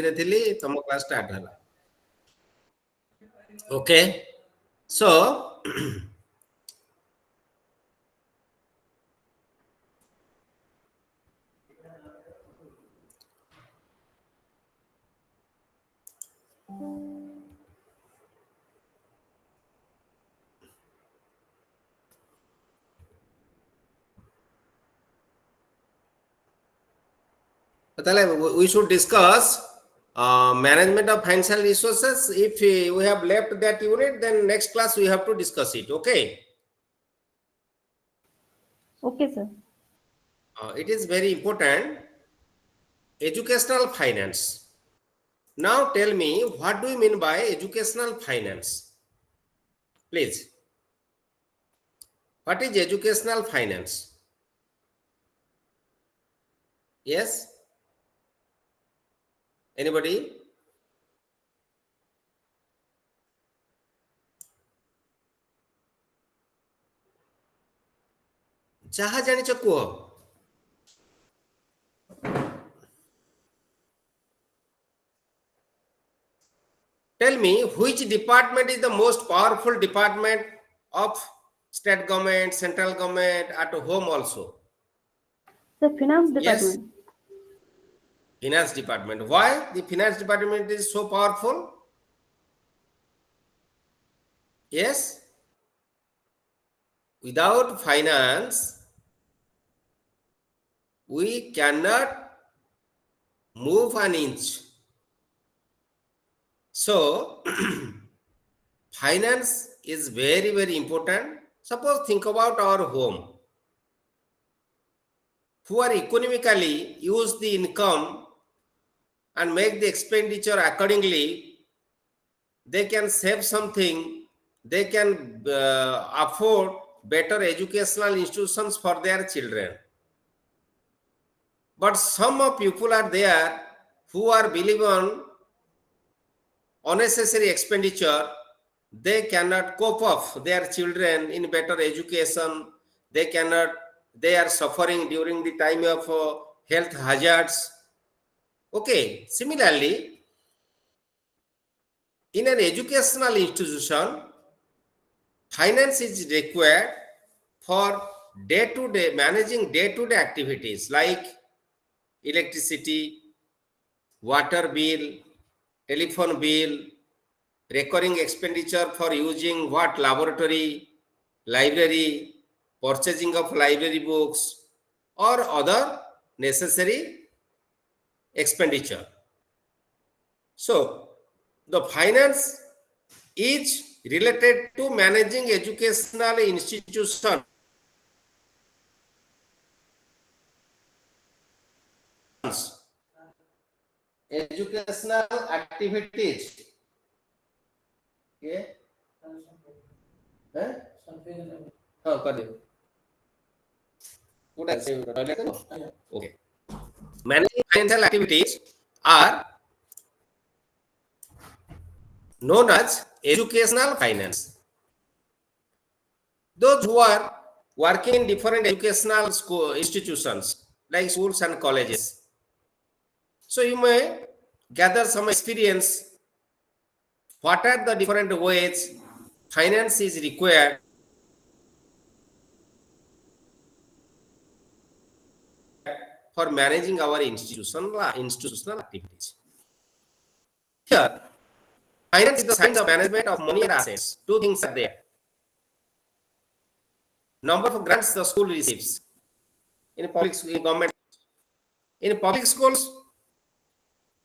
रे थिली तम class start हला okay so we should discuss management of financial resources. If we have left that unit, then next class we have to discuss it. Okay. Okay, sir. It is very important. Educational finance. Now tell me, what do you mean by educational finance? Please. What is educational finance? Yes? Anybody? Jaha janicha kuh. Tell me, which department is the most powerful department of state government, central government, at home also? The finance department. Yes. Finance department. Why the finance department is so powerful? Yes. Without finance, we cannot move an inch. So, finance is very, very important. Suppose think about our home. Who are economically use the income and make the expenditure accordingly, they can save something, they can afford better educational institutions for their children. But some of people are there who are believe on unnecessary expenditure. They cannot cope up their children in better education. They are suffering during the time of health hazards. Okay, similarly, in an educational institution, finance is required for day-to-day managing day-to-day activities like electricity, water bill, telephone bill, recurring expenditure for using what laboratory, library, purchasing of library books, or other necessary expenditure. So, the finance is related to managing educational institutions, educational activities. Okay. Okay. Managing financial activities are known as educational finance. Those who are working in different educational institutions like schools and colleges. So you may gather some experience. What are the different ways finance is required for managing our institutional activities? Here, finance is the science of management of money and assets. Two things are there. Number of grants the school receives in government. In public schools,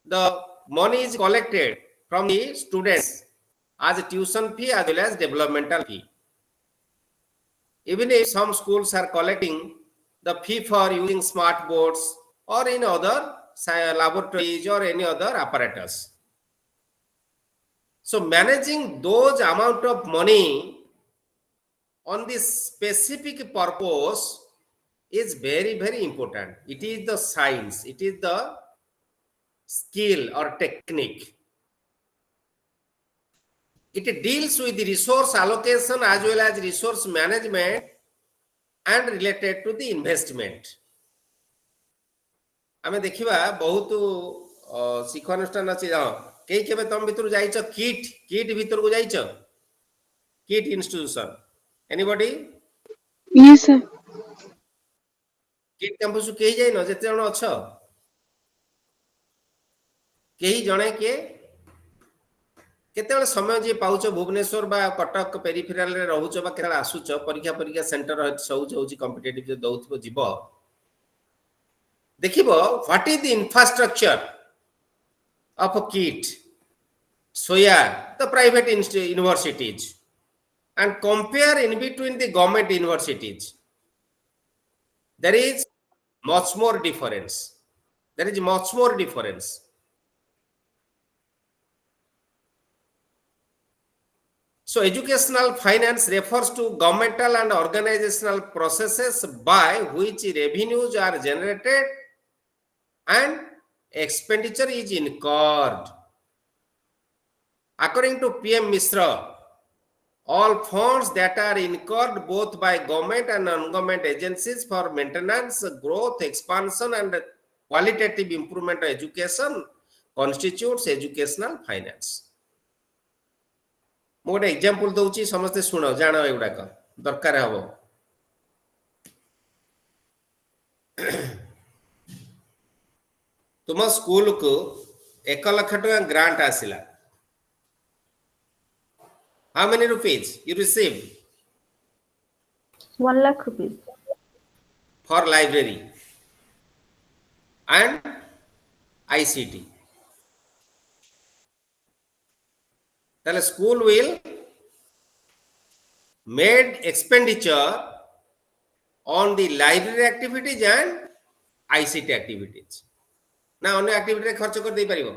the money is collected from the students as a tuition fee as well as developmental fee. Even if some schools are collecting the fee for using smart boards or in other laboratories or any other apparatus. So managing those amount of money on this specific purpose is very, very important. It is the science, it is the skill or technique. It deals with the resource allocation as well as resource management and related to the investment. आमे देखिबा बहुत ଶିକ୍ଷାନୁଷ୍ଠାନ ଅଛି କେହି କେବେ ତମ ଭିତରୁ ଯାଇଛ କିଟ୍ ଭିତରକୁ ଯାଇଛ KIIT institution anybody Yes, sir. KIIT campus କେହି ଯାଇନ ଯେତେ ଜଣ ଅଛ କେହି ଜଣେ କିଏ କେତେବେଳେ ସମୟ ଯିଏ ପାଉଛ ଭୁବନେଶ୍ୱର ବା କଟକ ପେରିଫେରାଲରେ ରହୁଛ ବା କେତେବେଳେ ଆସୁଛ ପରୀକ୍ଷା ସେଣ୍ଟର ସବୁ ହଉଛି କମ୍ପିଟେଟିଭ ଦଉଥିବ ଯିବ ଦେଖିବ what is the infrastructure of a KIT, SOYA, the private universities, and compare in between the government universities. There is much more difference. There is much more difference. So educational finance refers to governmental and organizational processes by which revenues are generated and expenditure is incurred. According to PM Misra, all funds that are incurred both by government and non-government agencies for maintenance, growth, expansion, and qualitative improvement of education constitutes educational finance. ମୁଁ ଗୋଟେ example ଦଉଛି ସମସ୍ତେ ଶୁଣ ଜାଣ ଏଗୁଡାକ ଦରକାର ହବ तुम स्कूल को 1 लाख टका grant आसिला how many rupees you received 1 lakh rupees for library and ICT then school will made expenditure on the library activities and ICT activities ना अन्य एक्टिविटी रे खर्च कर दे परिबो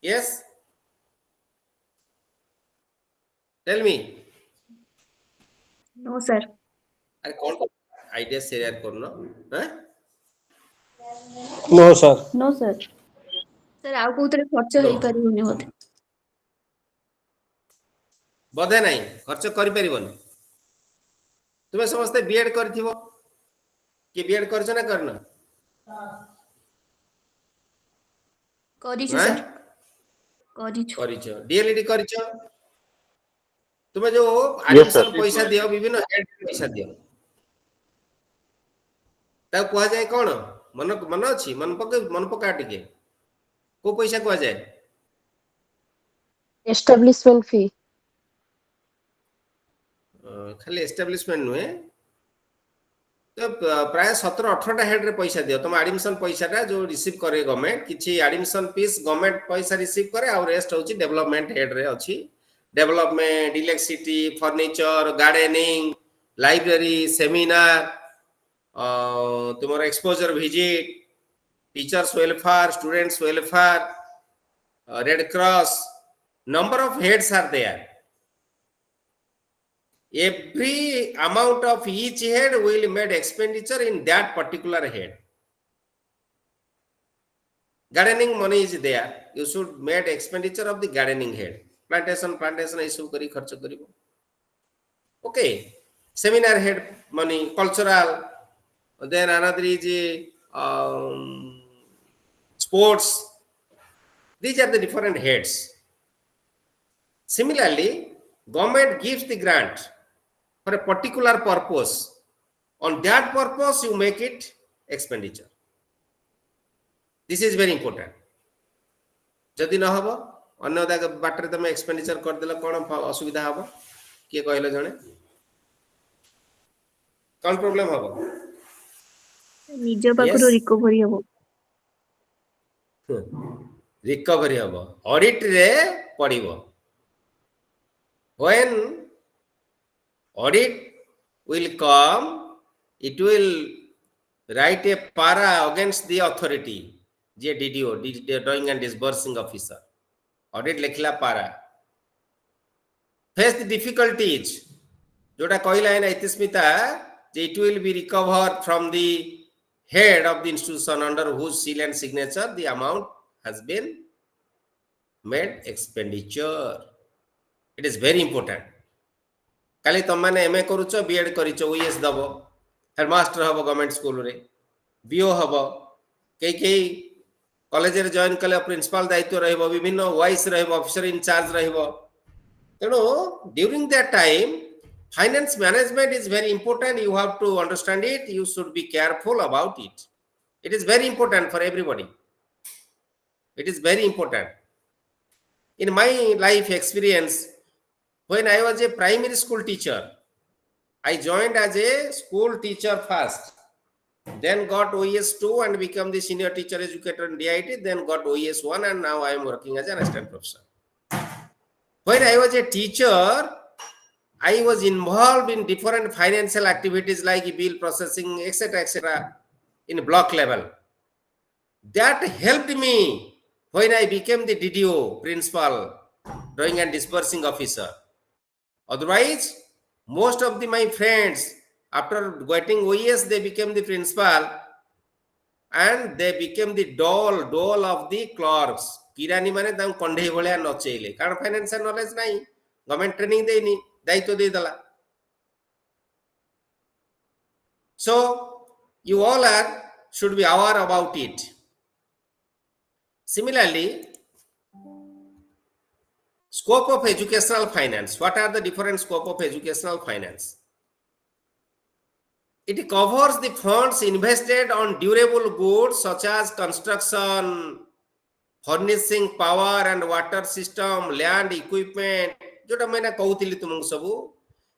yes tell me no sir अरे कौन आइडिया शेयर करनो हैं no sir no sir sir आउ कोतरे खर्च No. हेई परिबोनी होते बधे नहीं खर्च करि परिबोनी तुमे समस्त बीएड करथिबो कि बीएड करछ ना करना करिछु हैं? सर करिछु करिछ डीएलईडी करिछ तुमे जो एडमिशन पैसा दियो विभिन्न हेड पैसा दियो ता कुआ जाय कोन मन अछि मन पका टिके को पैसा कुआ जाय Establishment fee. खाली एस्टैब्लिशमेंट नुए तो प्राय 17-18 हेड रे पैसा दियो तुम एडमिशन पैसाटा जो रिसीव करे गवर्नमेंट किछि एडमिशन फीस गवर्नमेंट पैसा रिसीव करे और रेस्ट होची डेवलपमेंट हेड रे अछि development electricity furniture gardening library seminar तुमर exposure visit teachers welfare students welfare Red Cross number of heads are there every amount of each head will made expenditure in that particular head gardening money is there you should made expenditure of the gardening head plantation issue kari kharch karibo okay seminar head money cultural then another is sports these are the different heads similarly government gives the grant for a particular purpose on that purpose you make it expenditure this is very important जदि न हबो अन्य बाटरे तुम expenditure कर देला कोन असुविधा हबो के कहले जणे कोन प्रॉब्लम हबो निज पाखरो रिकवरी हबो रिकवरी हबो ऑडिट रे पड़िबो when audit will come it will write a para against the authority je DDO drawing and disbursing officer audit lekhla para face the difficulties जोटा कहला है ना इतिस्मिता जे it will be recovered from the head of the institution under whose seal and signature the amount has been made expenditure it is very important काली तुम माने MA करूछ BEd करिछ OS दबो headmaster हबो government school रे BO हबो कई college रे join कले principal दायित्व रहइबो विभिन्न वाइस रहइबो ऑफिसर इन चार्ज रहइबो तेनो during that time finance management is very important you have to understand it you should be careful about it is very important for everybody it is very important in my life experience when I was a primary school teacher I joined as a school teacher first then got OES2 and become the senior teacher educator in DIT, then got OES1 and now I am working as an assistant professor. When I was a teacher, I was involved in different financial activities like bill processing, etc., in block level. That helped me when I became the DDO, principal, drawing and disbursing officer. Otherwise, most of my friends, after getting OES, they became the principal and they became the dole of the clerks. किरानी माने तां कंढे भलिया नचेइले कारण financial knowledge नाही government training देनी दायित्व दे दला so you all should be aware about it. Similarly, scope of educational finance. What are the different scope of educational finance? It covers the funds invested on durable goods such as construction, furnishing power and water system, land equipment, जोटा मैंने कहूली तुमको सबू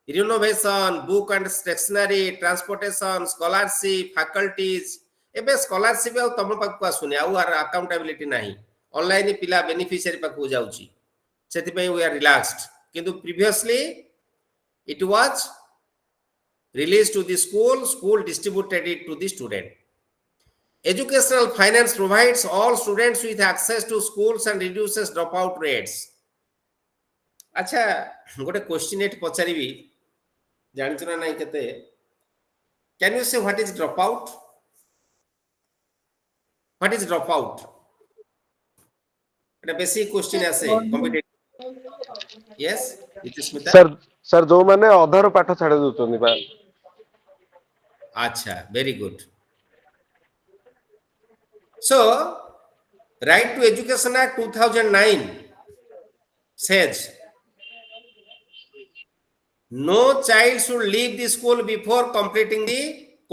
renovation, book and stationery, transportation, scholarship, faculties. एबे scholarship आउ तम पाक आसुनी आउ are accountability नाही ऑनलाइन पिला बेनिफिशियरी पाक जाउची सेति पई we are relaxed किंतु previously it was released to the school distributed it to the student. Educational finance provides all students with access to schools and reduces dropout rates. अच्छा गोटे question eight पचारिबी जानछ ना नाही केते कैन यू से what is dropout Etah basic question आसे competitive yes इतिस्मिता sir जो माने अधर पाठ छाड़ दोतोनी बा अच्छा very good so right to education act 2009 says no child should leave the school before completing the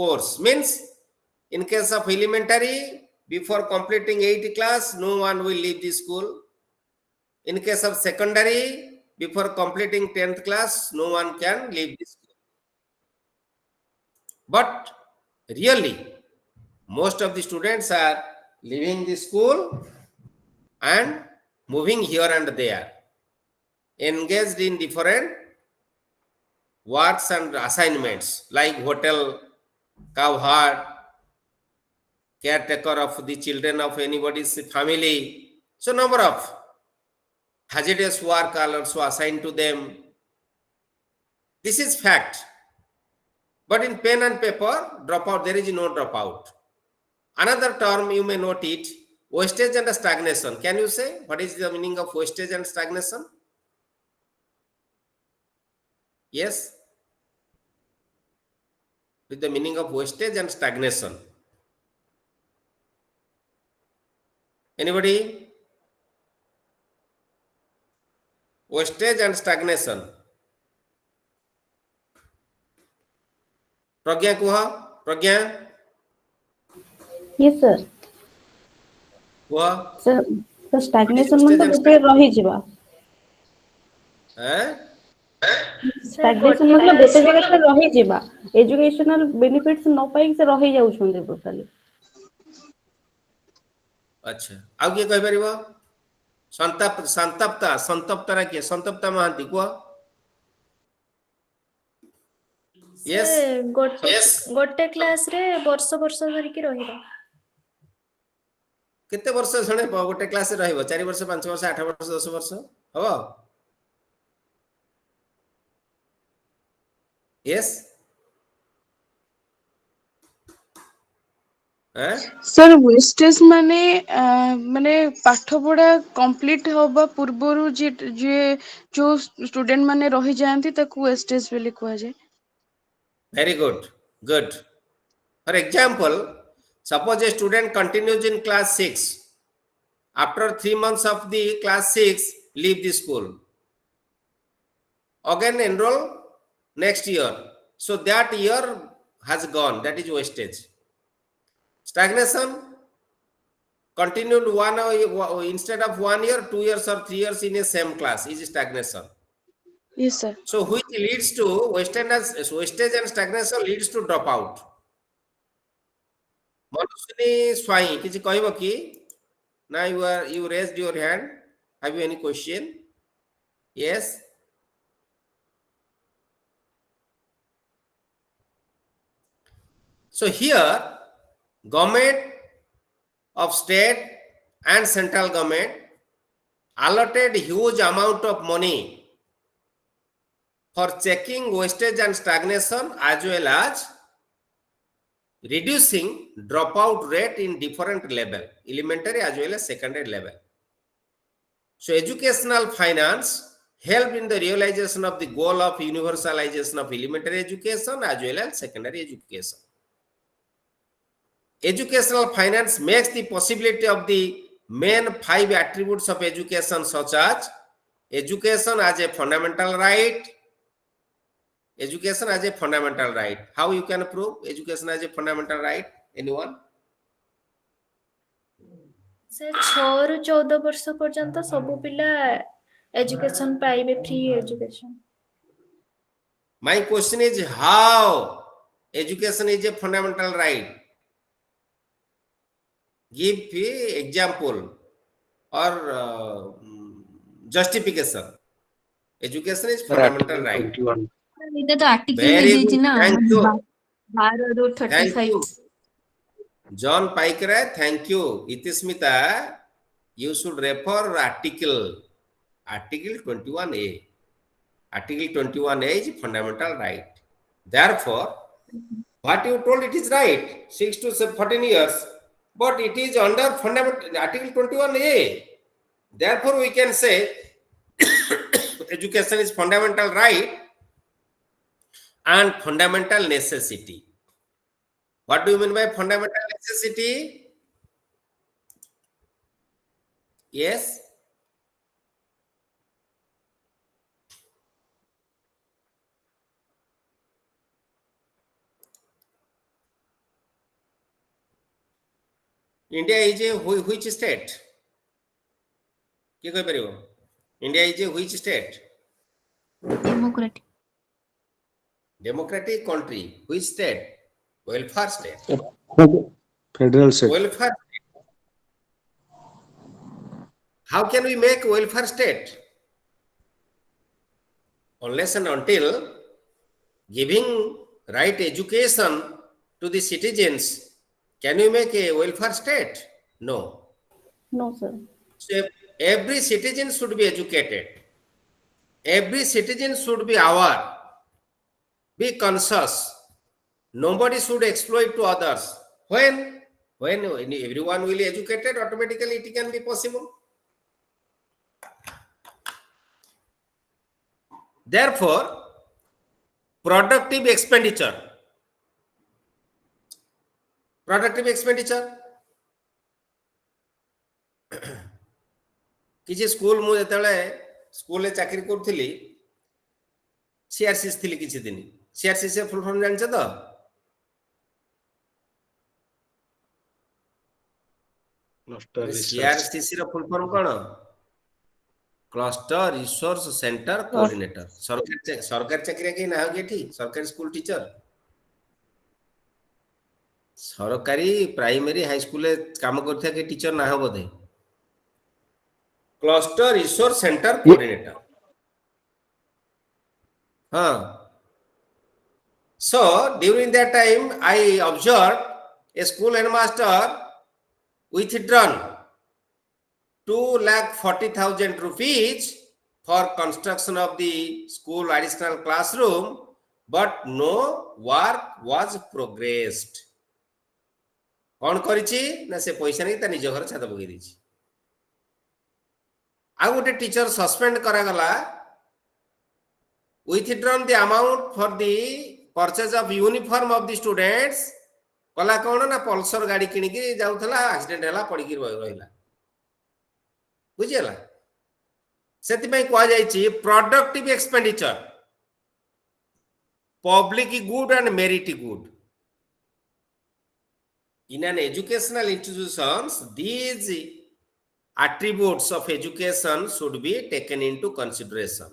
course means in case of elementary before completing 8th class no one will leave the school in case of secondary before completing 10th class no one can leave the school but really most of the students are leaving the school and moving here and there engaged in different works and assignments like hotel cowherd caretaker of the children of anybody's family so number of hazardous work are also assigned to them this is fact but in pen and paper dropout there is no dropout. Another term you may note it wastage and stagnation. Can you say what is the meaning of wastage and stagnation? Yes, with the meaning of wastage and stagnation. Anybody? Wastage and stagnation. Pragya kuha, Pragya. Yes sir. Kuha. Sir, the stagnation मतलब गोटे रही जिबा. हैं? Stagnation मतलब गोटे जगह से रही जिबा. Educational benefits न पाई से रही जाउ छुंदे टोटली. अच्छा आउ के कहि परिबो संतप्ता रा के संतप्ता महांती को यस गोटे क्लास रे वर्ष धरि के रहिबा केते वर्ष जणे गोटे क्लास रे रहइबो 4 वर्ष 5 वर्ष 8 वर्ष 10 वर्ष हबो यस सर वेस्टेज माने माने पाठ पढ़ा कंप्लीट होबा पूर्वरु जे जो स्टूडेंट माने रही जानती ताकू वेस्टेज बोली कहै जे very good for example Suppose a student continues in class 6. After 3 months of the class 6, leave the school. Again enroll next year. So that year has gone. That is wastage. Stagnation, continued instead of 1 year, 2 years or 3 years in a same class is stagnation. Yes, sir. So which leads to wastage and stagnation leads to dropout. Manuswini Swai, kichi kahibo ki? Now you raised your hand. Have you any question? Yes. So here, government of state and central government allotted huge amount of money for checking wastage and stagnation as well as reducing dropout rate in different level, elementary as well as secondary level. So educational finance helped in the realization of the goal of universalization of elementary education as well as secondary education. Educational finance makes the possibility of the main 5 attributes of education such as education as a fundamental right. Education as a fundamental right. How you can prove education as a fundamental right? Anyone? ସେ 6 ରୁ 14 ବର୍ଷ ପର୍ଯ୍ୟନ୍ତ ସବୁ ପିଲା education ପାଇବେ, free education. My question is how education is a fundamental right? Give example or justification. Education is fundamental right. এটা তো article Very দিয়েছি good. না Thank you. 12 ରୁ Thank 35। you. John Paikra, thank you. Itismita, you should refer article 21A. Article 21A is fundamental right. Therefore, what you told it is right, 6 to 14 years, but it is under fundamental Article 21A. Therefore, we can say education is fundamental right and fundamental necessity. What do you mean by fundamental necessity? Yes. India is a which state? Ki koi paribo? India is a which state? Democratic. Democratic country. Which state? Welfare state. Federal state. Welfare state. How can we make welfare state? Unless and until giving right education to the citizens, can we make a welfare state? No. No, sir. So every citizen should be educated. Every citizen should be aware, be conscious. Nobody should exploit to others. When everyone will be educated, automatically it can be possible. Therefore, productive expenditure. किसी school मु जेतले school रे चाकरी करथली CRCC थली किछि दिन CRCC full form जानछ तो CRCC रो full form कोन cluster resource centre coordinator सरकार चाकरी के ना होगे ठीक सरकारी स्कूल टीचर सरकारी प्राइमरी हाई स्कूल काम करथिया के टीचर ना हो बोधे क्लस्टर रिसोर्स सेंटर कोऑर्डिनेटर हाँ so during that time I observed a school headmaster withdrawn 2,40,000 rupees for construction of the school additional classroom, but no work was progressed. कौन करिछि ना से पैसा नहीं ता निज घर छात पकई दिछि आ गोटे टीचर सस्पेंड करा गला withdrawn the amount for the purchase of uniform of the students कला कौन ना पल्सर गाड़ी किनिकी जाउथला एक्सीडेंट हैला पड़िकी रहिला बुझियला सेति में कहा जायछि productive expenditure public good and merit good in an educational institutions. These attributes of education should be taken into consideration.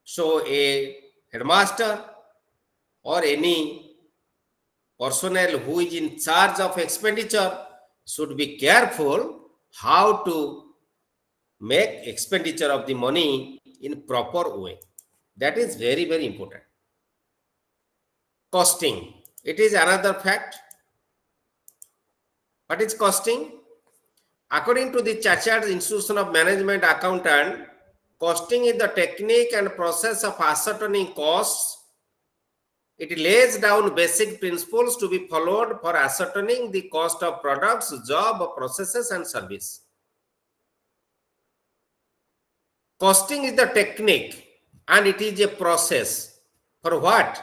So a headmaster or any personnel who is in charge of expenditure should be careful how to make expenditure of the money in proper way. That is very, very important. Costing, it is another fact. What is costing? According to the Chartered Institution of Management Accountant, costing is the technique and process of ascertaining costs. It lays down basic principles to be followed for ascertaining the cost of products, job, processes, and service. Costing is the technique and it is a process for what?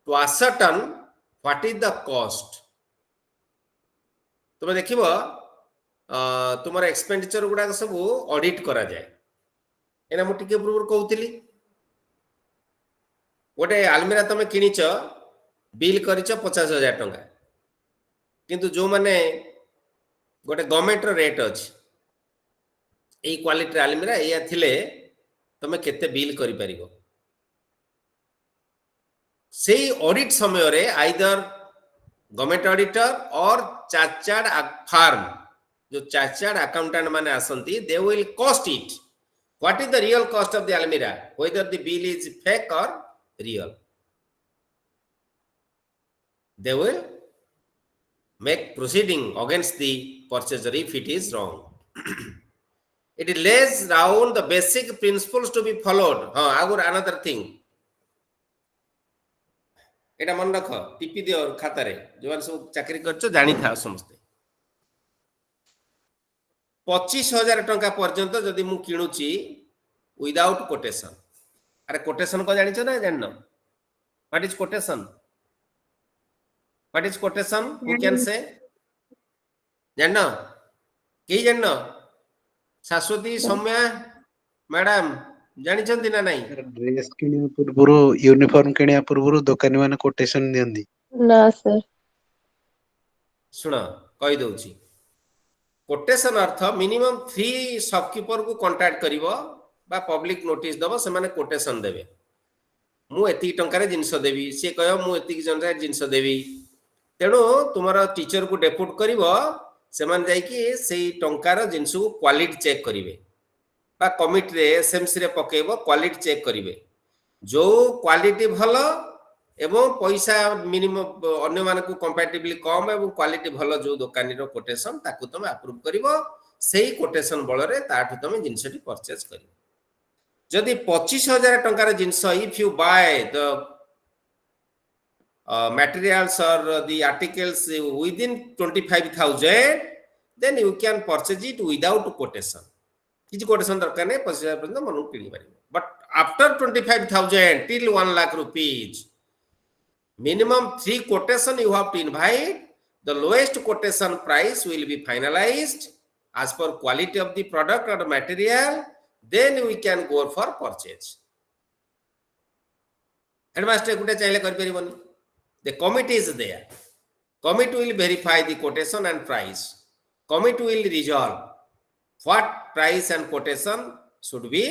To ascertain what is the cost. तुम देखिबो तुमर expenditure गुडा सब audit करा जाए एना मु टिके पूर्व कहउतिली गोटे आलमीरा तुम किनिच बिल करिच 50,000 टंका किंतु जो माने गोटे गवर्नमेंट रेट अछि एई क्वालिटी आलमीरा एया थिले तुम केते बिल करि परिबो से ऑडिट समय रे आइदर गवर्नमेंट ऑडिटर और चार्टर्ड फर्म जो चार्टर्ड अकाउंटेंट माने आसंती they will cost it what is the real cost of the अलमीरा whether the bill is fake और real they will make proceeding against the purchaser if it is wrong. It lays down the basic principles to be followed. Another thing, एटा मन रख टिपी दियो खाता रे जो सब चाकरी करछो जानी था समस्ते 25,000 टंका पर्यंत जदि मु किणुची विदाउट कोटेशन अरे कोटेशन को जानिछ ना जाननो what is quotation who can say जाननो के जाननो शाश्वती सौम्या मैडम जानी छंती ना नहीं ड्रेस किनिया पूर्वरु यूनिफॉर्म किनिया पूर्वरु दुकानी माने कोटेशन नियंदी ना सर सुना कहि दउची कोटेशन अर्थ मिनिमम 3 शॉपकीपर को कांटेक्ट करिवो बा पब्लिक नोटिस दबो से माने कोटेशन देबे मु एति टंका रे जिंस देबी से कयो मु एति जन रे जिंस देबी तेनो तुम्हारा टीचर को डेपुट करिवो से मान जाई कि सेई टंका रो जिंस को क्वालिटी चेक करिवे बा कमिटी रे एसएमसी रे पकेबो क्वालिटी चेक करिवे जो क्वालिटी भलो एवं पैसा मिनिमम अन्य मान को कंपैटिबली कम एवं क्वालिटी भलो जो दुकानी रो कोटेशन ताकू तुम अप्रूव करिवो सेही कोटेशन बल रे ताठू तुम जिंसटी परचेज करिवो जदी 25,000 टंका रे जिंस if you buy the materials or the articles within 25,000 then you can purchase it without quotation किछि कोटेशन दरकार नै 25,000 पर्यंत मनु किनि पारिबो but after 25,000 till 1 lakh rupees minimum 3 quotation you have to invite the lowest quotation price will be finalized as per quality of the product or material then we can go for purchase headmaster गुटे चाहिले कर परिबोनी the committee is there committee will verify the quotation and price committee will resolve what price and quotation should be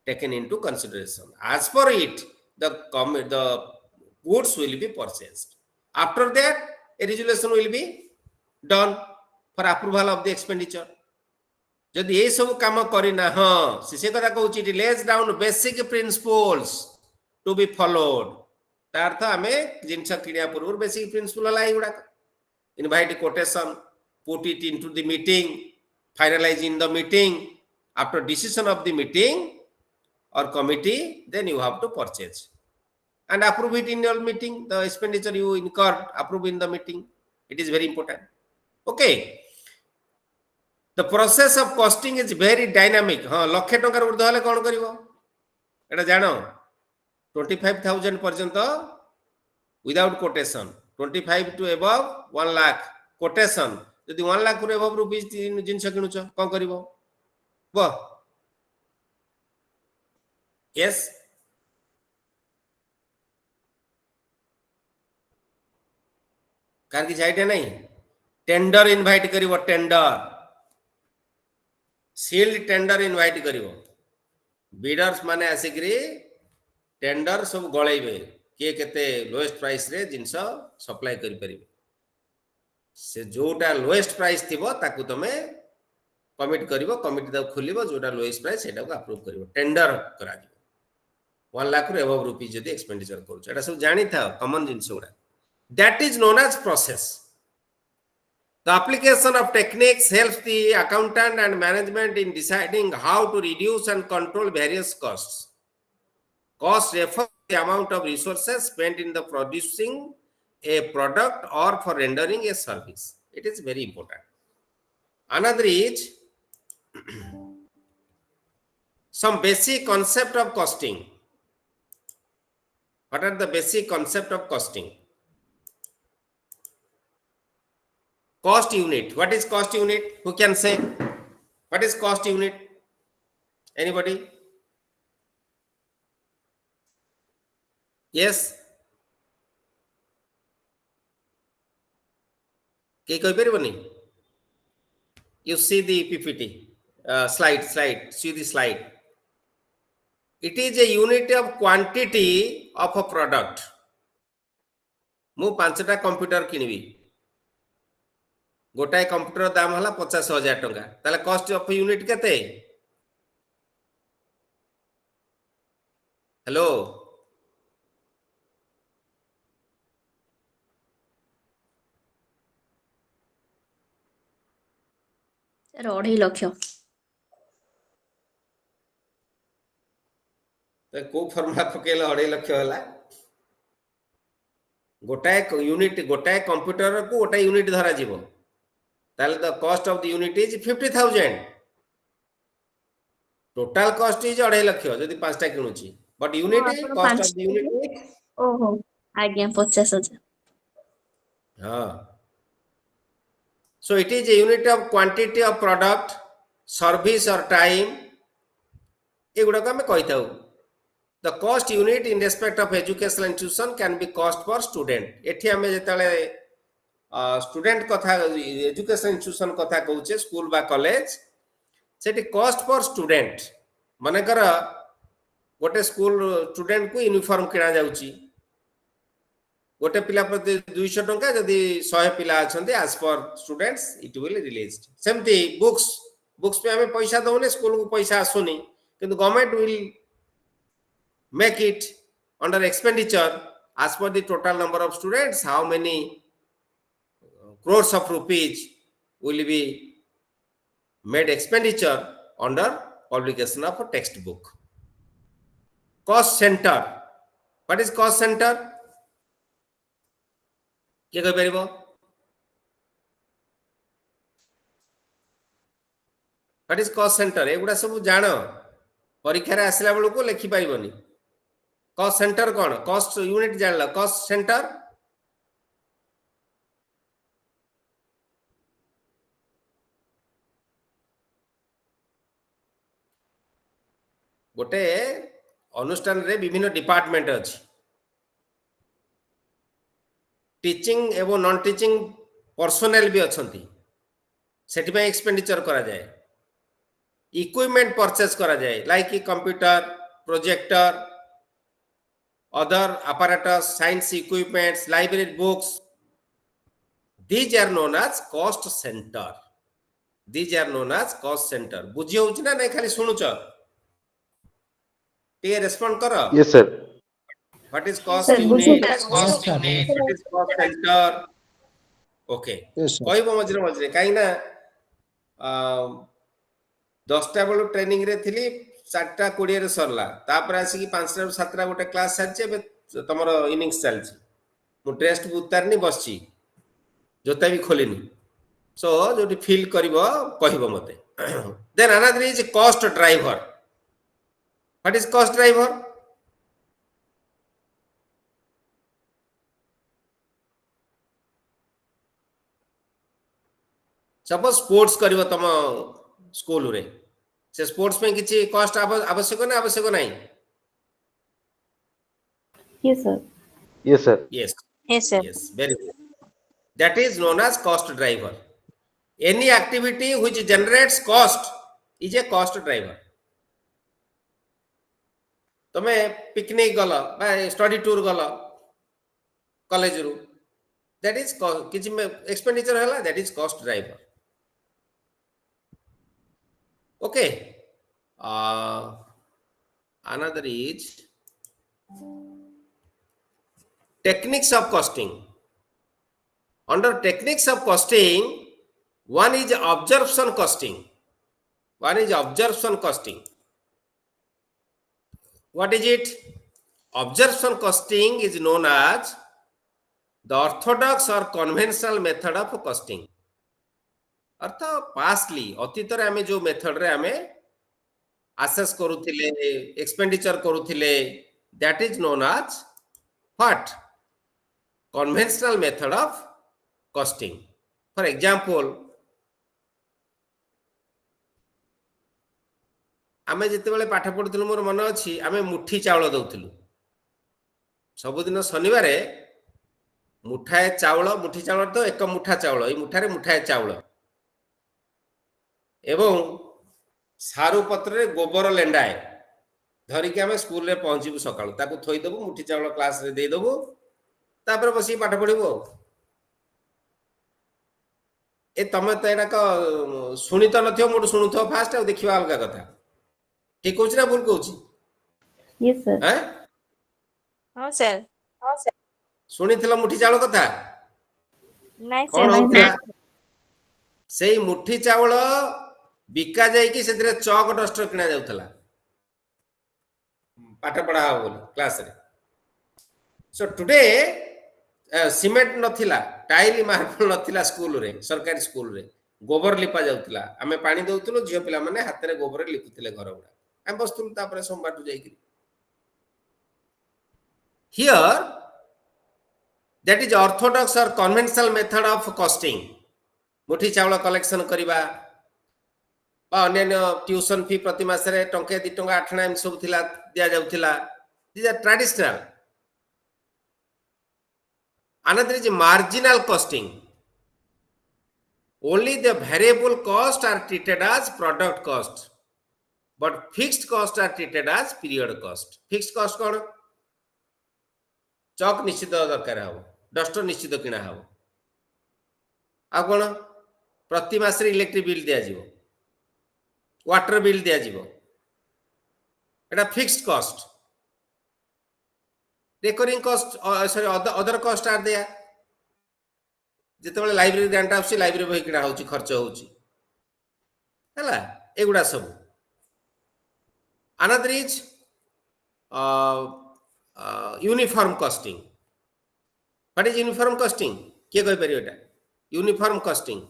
taken into consideration as per it the goods will be purchased after that a resolution will be done for approval of the expenditure जदि ये सब काम करिना से कथा कहूँ it lays down basic principles to be followed तार्थ आमे जिनस किनिया पूर्व basic principle हला एगुडा invite quotation put it into the meeting finalise in the meeting after decision of the meeting और committee then you have to purchase and approve it in your meeting the expenditure you incurred approve in the meeting it is very important okay the process of costing is very dynamic lakh टंका ऊर्ध्व हले कोन करिवो एटा जानो 25,000 पर्यंत without quotation 25 to above 1 lakh quotation যদি 1 lakh ରୁ above rupees ଜିନିଷ କିଣୁଛ କଣ କରିବ ବ yes कार की आइडिया नहीं टेंडर इनवाइट करिवो टेंडर सील्ड टेंडर इनवाइट करिवो बिडर्स माने आसिकरी टेंडर सब गळैबे किए केते लोएस्ट प्राइस रे जिंस सप्लाई करि परिबे से जोटा लोएस्ट प्राइस थिबो ताकू तमे कमिट करिवो कमिटी दा खुलिबो जोटा लोएस्ट प्राइस सेटा को अप्रूव करिवो टेंडर करा दिबो 1 लाख रे अबव रुपीस जदी एक्सपेंडिचर करू एटा सब जानि था common jeans Uda that is known as process. The application of techniques helps the accountant and management in deciding how to reduce and control various costs. Cost refers to the amount of resources spent in the producing a product or for rendering a service. It is very important. Another is some basic concept of costing. What are the basic concept of costing? Cost unit. What is cost unit? Who can say? What is cost unit? Anybody? Yes? You see the PPT slide. See the slide. It is a unit of quantity of a product. मु 5टा computer Kinibi गोटाए computer दाम हला 50,000 टंका ताले cost of unit केते hello sir 2.5 lakh तो को formula पकेला 2.5 lakh होला गोटाए unit गोटाए computer को गोटाए यूनिट धरा जीवो ताले the cost of the unit is 50,000 total cost is 2.5 lakh जदी 5टा किनुची but unit cost of the unit ओहो आज्ञा 50,000 हां so it is a unit of quantity of product service or time एगुडा को हम कहिताउ the cost unit in respect of educational institution can be cost per student एठी हमें जेतले student कथा education institution कथा कहूचे स्कूल बा कॉलेज सेठी कॉस्ट पर स्टूडेंट माने कर गोटे स्कूल स्टूडेंट को यूनिफॉर्म किना जाउची गोटे पिला प्रति 200 टंका जदी 100 पिला अछंते as per students it will released सेमती बुक्स पे हमें पैसा दउने स्कूल को पैसा आसुनी किंतु government will make it under expenditure as per the total number of students how many crores of rupees will be made expenditure under publication of a textbook. Cost center. What is cost center? क्या कह परिबो? What is cost center? एगुडा सब जानो परीक्षा रे आसला बेलू को लिखि पाइबोनी कॉस्ट सेंटर कौन कॉस्ट यूनिट जानला कॉस्ट सेंटर गोटे अनुष्ठान रे विभिन्न डिपार्टमेंट अछि टीचिंग एवं नॉन टीचिंग पर्सनल भी अछंती सेठी में एक्सपेंडिचर करा जाए इक्विपमेंट परचेस करा जाए like computer projector other apparatus science equipments library books these are known as cost center बुझी होउची ना नहीं खाली सुनुच टे रेस्पोंड करो yes sir what is cost Sir, unit बुझी- what is cost centre okay कहबो मझरे काई ना 10टा बेलू ट्रेनिंग रे थिली 4टा 20 रे सरला तापर आसी 5टा 7टा गोटे क्लास साचे बे तमरो इनिंग्स चलची मु टेस्ट उतारनी बसची जोता भी खोलिनी सो जोटी फील करिवो कहिवो मते then another is cost driver what is cost driver suppose sports करिवो तम स्कूल रे से स्पोर्ट्स में किछि कॉस्ट आवश्यक ना आवश्यक नहीं? Yes, sir. Yes, sir. Yes, Yes, sir. yes, very good. That is known as cost driver. Any activity which generates cost is a cost driver. तमे पिकनिक गल बा स्टडी टूर गल कॉलेज रू, that is किछि expenditure हला, that is cost driver. Okay. Another is techniques of costing. Under techniques of costing, one is absorption costing. One is absorption costing. What is it? Absorption costing is known as the orthodox or conventional method of costing. अर्थ pastly अतीत रे आमे जो method रे आमे assess करूथिले, expenditure करूथिले, that is known as what? Conventional method of costing. For example, आमे जिते बेले पाठ पढुथिलु मोर मन अछि आमे मुठी चावल दउथिलु सबुदिन शनिवार मुठाए चावल तो एक मुठा चावल ए मुठारे मुठाए चावल एवं सारू पत्र रे गोबर लेंडाए धरिकी आमे स्कूल रे पहुंचीबु सकाळु ताकू थोई देबु मुठी चावल क्लास रे देई देबु तापर बसी पाठ पढिबु ए तमे त एटा क सुनी त नथियो मोड सुनुथो फास्ट आ देखिबा अलगा कथा ठीक कहूची ना भूल कहूची? Yes, sir. हैं हाँ सर। सुनिथिल मुठी चावल कथा नहीं कौन सर। होता से मुठी चावल बिका जाई कि सेतरे चौक डस्टर किना जाउथला पाठ पढ़ा हो बोली क्लास रे. सो टुडे सीमेंट नथिला, टाइल मार्बल नथिला स्कूल रे, सरकारी स्कूल रे गोबर लिपा जाउथला. आमे पानी दउथलो, झियो पिला माने हाथ रे गोबर लिपुथिले घर उडा. हम बस्तुल तापरे सोमबार जाई कि here that is orthodox or conventional method of costing. मुठी चावल कलेक्शन करिबा बा अन्य ट्यूशन फी प्रति मास रे टंके 2 टंका 8 एम सब थिला दिया जाउथिला. These are traditional. Another is marginal costing. Only the variable cost are treated as product cost, but fixed cost are treated as period cost. Fixed cost कौन? चौक निश्चित दरकार हो, डस्टर निश्चित किना हो. आ कौन? प्रति मास रे इलेक्ट्रिक बिल दिया जीवो, वाटर बिल दिया जीवो. एटा fixed cost. Recurring cost sorry other cost are there. जेतेबेले लाइब्रेरी ग्रांट आउची, लाइब्रेरी बही किना होची, खर्च होची हला एगुडा सब. Another is uniform costing. What is uniform costing? के कहि परियो एटा? यूनिफॉर्म कॉस्टिंग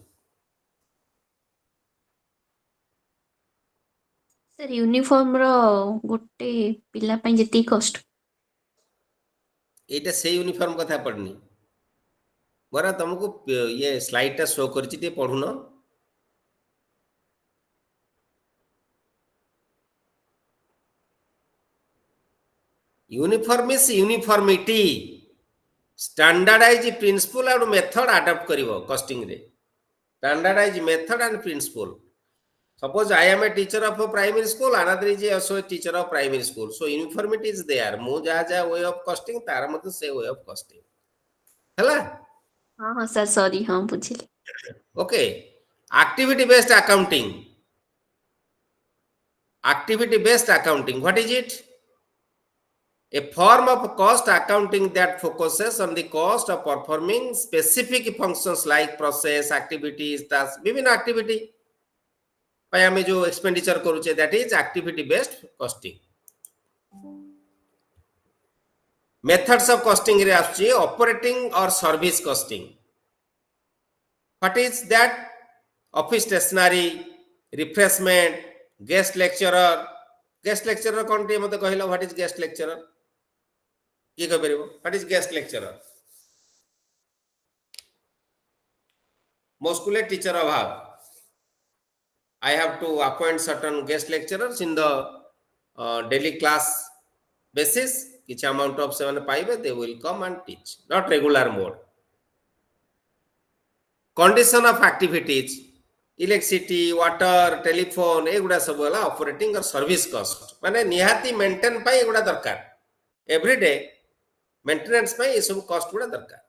सर यूनिफॉर्म रो गोटे पिला पई जति कॉस्ट. एटा से यूनिफॉर्म कथा पढ़नी बरा तुमको ये स्लाइड टा शो करछि ते पढुन. Uniform is uniformity, standardize principle और मेथड अडॉप्ट करिवो कॉस्टिंग रे. Standardize method and principle. Suppose I am a teacher of a primary school, another is also a teacher of primary school. So uniformity is there. मु जा way of costing तार मत से way of costing. हला? हाँ हाँ sir sorry हाँ बुझिली. Okay. Activity based accounting. Activity based accounting. What is it? A form of cost accounting that focuses on the cost of performing specific functions like process, activities, tasks, विभिन्न activity. पाई हमें जो expenditure करूचे that is activity based costing. Methods of costing रे आछी operating और service costing. What is that? Office stationery, refreshment, guest lecturer. Guest lecturer कोन टे मते कहलो? What is guest lecturer? ये कह परिबो? What is guest lecturer? मो स्कूल टीचर अभाव I have to appoint certain guest lecturers in the daily class basis. Which amount of 7 5 they will come and teach, not regular mode. Condition of activities, electricity, water, telephone, एगुड़ा सब वाला operating or service cost माने निहाती maintain पाई एगुड़ा दरकार every day maintenance पाई ये सब cost गुड़ा दरकार.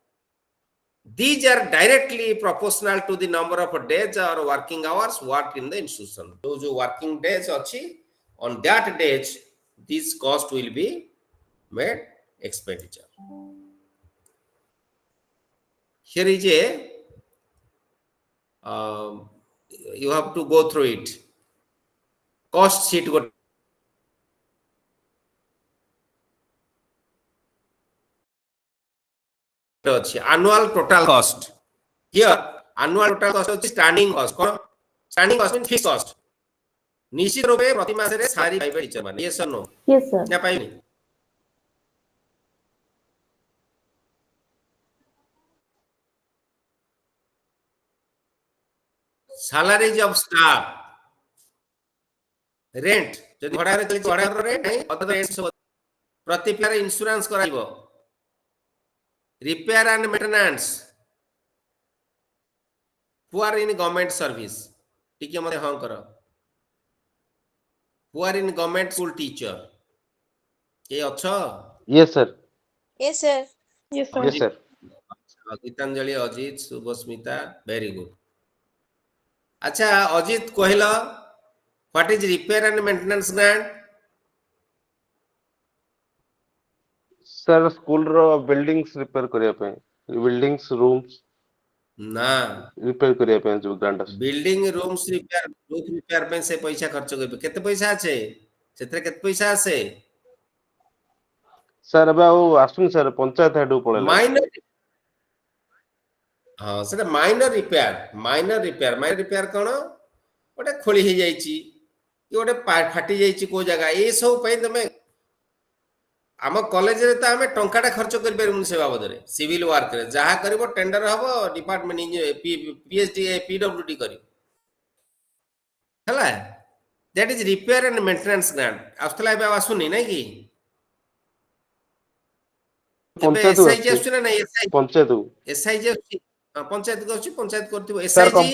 These are directly proportional to the number of days or working hours worked in the institution. Those working days अच्छी on that days this cost will be made expenditure. Here is a you have to go through it. Cost sheet got annual total cost. Here annual total cost is standing cost. Standing cost means fixed cost. निश्चित रूपे प्रति मास रे सारी पाइबे teacher माने. Yes or no? Yes sir. ना पाइबे. Salaries of staff, rent जदि भड़ा रे चली भड़ा रे रेंट नहीं अदर रेंट सब प्रति पिलार इंश्योरेंस कराइबो, repair and maintenance, poor in government service टिके मते हां करो, poor in government school teacher ये अच्छा. Yes sir. Yes, sir. Yes sir. Yes sir. Geetanjali, Ajit, Shubhasmita, very good. अच्छा अजित कहला what is repair and maintenance grant? Sir school रो बिल्डिंग्स रिपेयर करिया पे बिल्डिंग्स रूम्स ना रिपेयर करिया पे जो ग्रांट आस building rooms repair roof repair पे से पैसा खर्च करबे केते पैसा আছে सेतरे केते पैसा আছে सर अब वो आसुन सर पंचायत हेड पळेला माइनर हां सेटा माइनर रिपेयर कोन ओटे खोली हे जाईची कि ओटे फाटी जाईची को जगह ए सब पे तमे आम कॉलेज रे त हमें टंकाटा खर्च कर परमुन से बाबद रे सिविल वर्क रे जहा करबो टेंडर हबो डिपार्टमेंट पीएचडी पीडब्ल्यूडी करी हला that is repair and maintenance grant आस्तला बे आसुनी नै की पंचायत एसआईजी आसु ना नै पंचायत एसआईजी पंचायत को आसु पंचायत करथिबो सर एसआईजी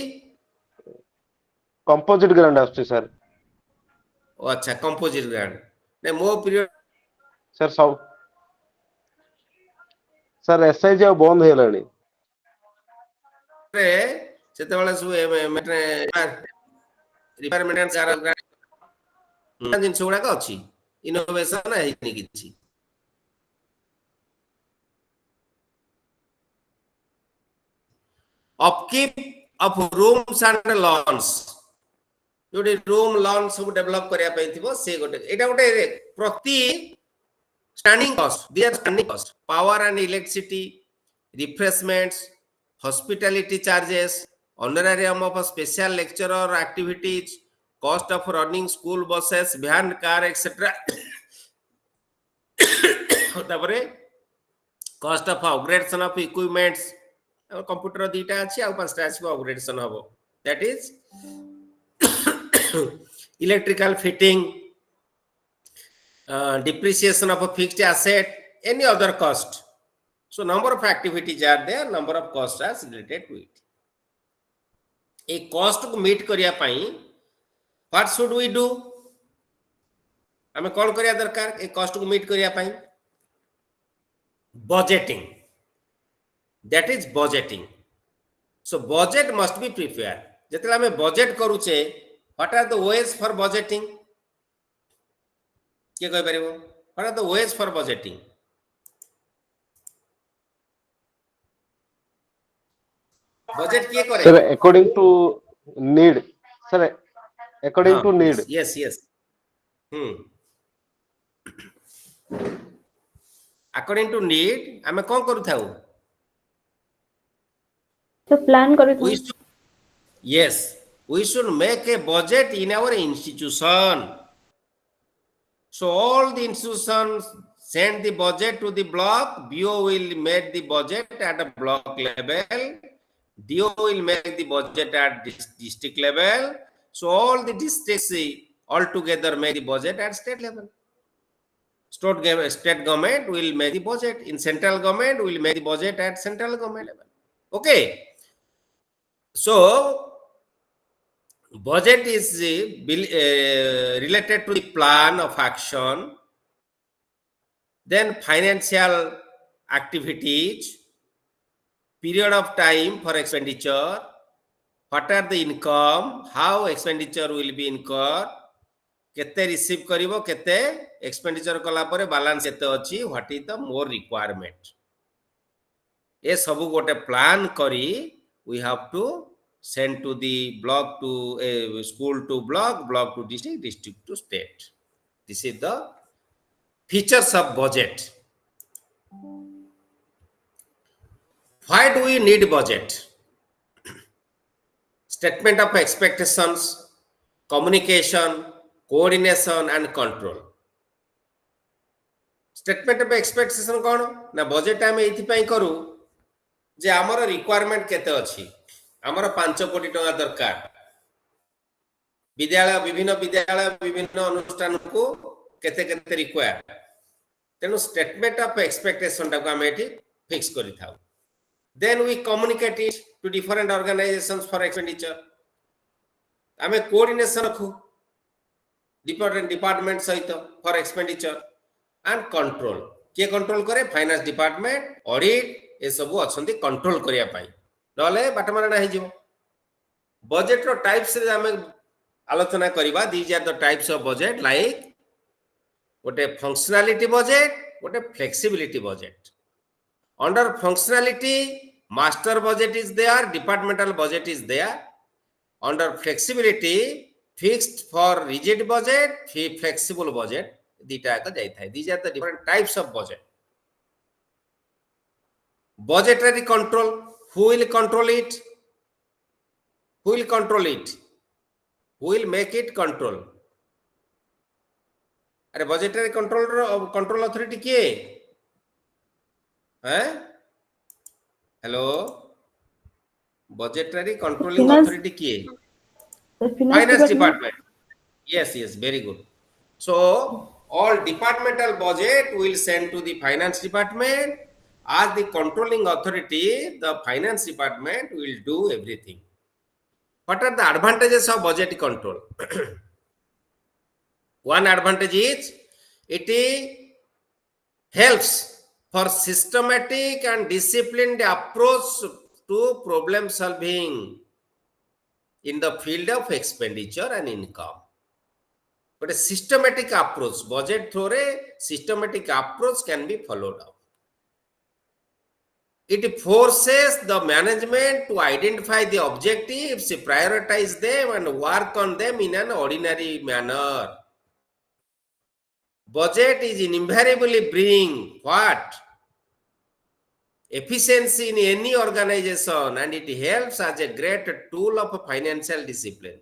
कंपोजिट ग्रांट आसु सर. ओ अच्छा कंपोजिट ग्रांट नै मो पीरियड सर सब सर एसआई जो बंद हेलानी रे सेते वाला सु मेट्रे रिपेयर मेंटेनेंस ग्रांट जिन सोडा का अछि इनोवेशन है नि किछि upkeep of rooms and lawns जोडे रूम लॉन सब डेवलप करिया पई थिबो से गोटे एटा गोटे प्रति स्टैंडिंग कॉस्ट दियर standing cost power and electricity refreshments hospitality charges honorarium of a special lecturer activities cost of running school buses van car etc तापरे cost of upgradation of equipments computer dita अछि आ पांचटा अछि upgradation हबो that is electrical fitting depreciation of a fixed asset any other cost. So number of activities are there, number of costs are related to it. A cost को meet करिया पाई what should we do? हमें कौन करिया दरकार ए cost को meet करिया पाई budgeting. That is budgeting. So budget must be prepared. जतले हमें budget करूचे what are the ways for budgeting? के कहि परिबो what are the ways for budgeting? budget किए करे sir according to need sir according to need yes according to need हमें कौन करू थाउ तो प्लान करू we should, yes we should make a budget in our institution. So all the institutions send the budget to the block. BO will make the budget at a block level. DO will make the budget at district level. So all the districts all together make the budget at state level. State government will make the budget. In central government will make the budget at central government level. Okay. So budget is related to the plan of action, then financial activities, period of time for expenditure, what are the income, how expenditure will be incurred, केते receive करिवो केते expenditure कला परे balance केते अछि, what is the more requirement, ए सब गोटे प्लान करी we have to send to the block to school to block, block to district, district to state. This is the features of budget. Why do we need budget? Statement of expectations, communication, coordination and control. Statement of expectation कौन ना budget आम ये करूँ जे आमर requirement केते अछि, आमर 5 कोटी टका दरकार, विद्यालय विभिन्न अनुष्ठान को केते केते रिक्वायर, तेनु स्टेटमेंट ऑफ एक्सपेक्टेशन टाको आम एठी फिक्स करि थाउ. Then we communicate it to different organizations for expenditure. आमे कोऑर्डिनेशन रखू different department सहित for expenditure and control. के कंट्रोल करे? फाइनेंस डिपार्टमेंट, ऑडिट, ए सब अछंती कंट्रोल करिया पाई, नले बाटमारा नाही जिवो. बजेट रो टाइप्स रे आमे आलोचना करिबा. These are the types of budget, like गोटे फंक्शनलिटी बजेट, गोटे flexibility budget. Under functionality, master budget is there, departmental budget is there. Under flexibility, fixed for rigid budget, flexible budget, dita ka jai thai. These are the different types of budget. Budgetary control, who will control it? Who will control it? Who will make it control? अरे budgetary control authority किए? Hello, budgetary controlling authority किए? Finance department. yes, very good. So all departmental budget will send to the finance department. As the controlling authority, the finance department will do everything. What are the advantages of budget control? One advantage is it helps for systematic and disciplined approach to problem solving in the field of expenditure and income. But a systematic approach, budget through a systematic approach can be followed up. It forces the management to identify the objectives, prioritize them and work on them in an ordinary manner. Budget is invariably bring what? Efficiency in any organization, and it helps as a great tool of financial discipline.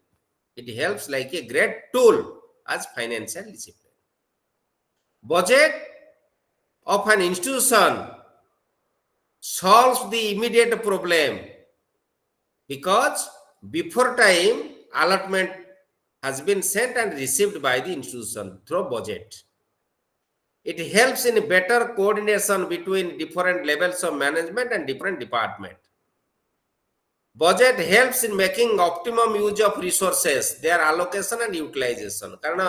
It helps like a great tool as financial discipline. Budget of an institution solves the immediate problem because before time allotment has been sent and received by the institution through budget. It helps in better coordination between different levels of management and different departments. Budget helps in making optimum use of resources, their allocation and utilization. कारण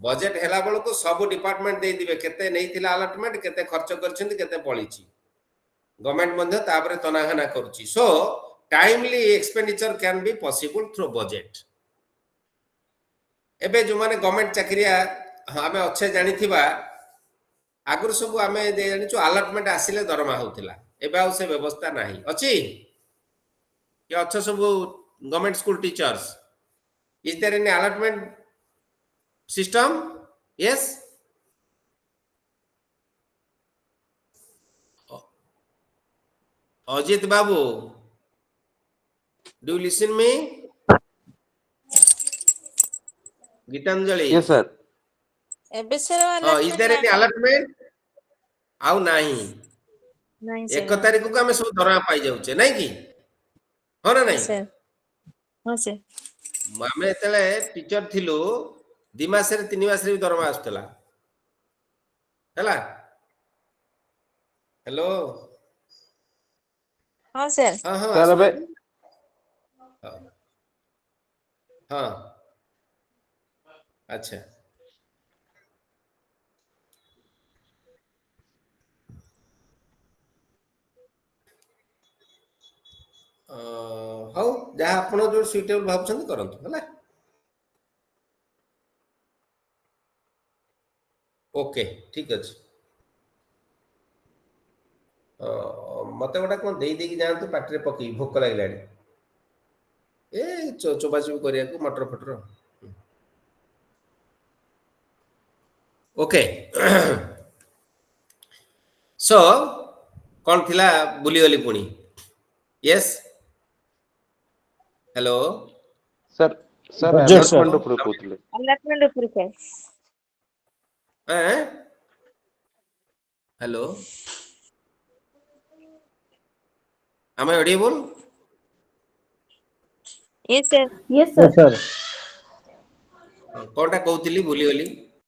budget हेला bell को सब department दे दिबे, केते नै थिला allotment, केते खर्च करछिन, केते पळिछि. गवर्नमेंट मध्ये ताबरे तनाघना करूछि. So timely expenditure can be possible through budget. एबे जो माने गवर्नमेंट चाकरिया आमे अच्छे जानी थिबा, आगुर सब आमे जानिछु अलॉटमेंट आसिले दरमा होतिला. एबे आ से व्यवस्था नाही अछि कि अच्छा सब government school teachers. Is there any allotment system? Yes. Ajit babu, do you listen me? Gitanjali? yes sir. एबे sir is there any allotment? आउ नाही. नहीं सर. 1 तारिख को हमें सब दरमा पाई जाउछे, नहीं कि? हो ना नहीं? सर. हां सर. ଆମେ ଯେତେବେଳେ ଟିଚର ଥିଲୁ 2 ମାସରେ 3 ମାସରେ ବି ଦରମା ଆସୁଥିଲା ହେଲା। हेलो हाँ सर हाँ हाँ सर आसुना अबे हाँ हाँ अच्छा ହଉ ଯାହା ଆପଣ ଯୋଉ ସୁଇଟେବଲ ଭାବୁଛନ୍ତି କରନ୍ତୁ ହେଲା। ओके ठीक अच्छे मत गोटा कौन दे देकी जातु पाटे पकई भोक लगे ए चोबाचोबी करने को मटर फटर ओके सो कौन थिला बुलीगली पुणी yes hello sir sir budget sir allotment ऊपर कहूतले अलॉटमेंट ऊपर के हेलो am I audible ये sir yes yes sir sir कौनटा कहूली भूलीगली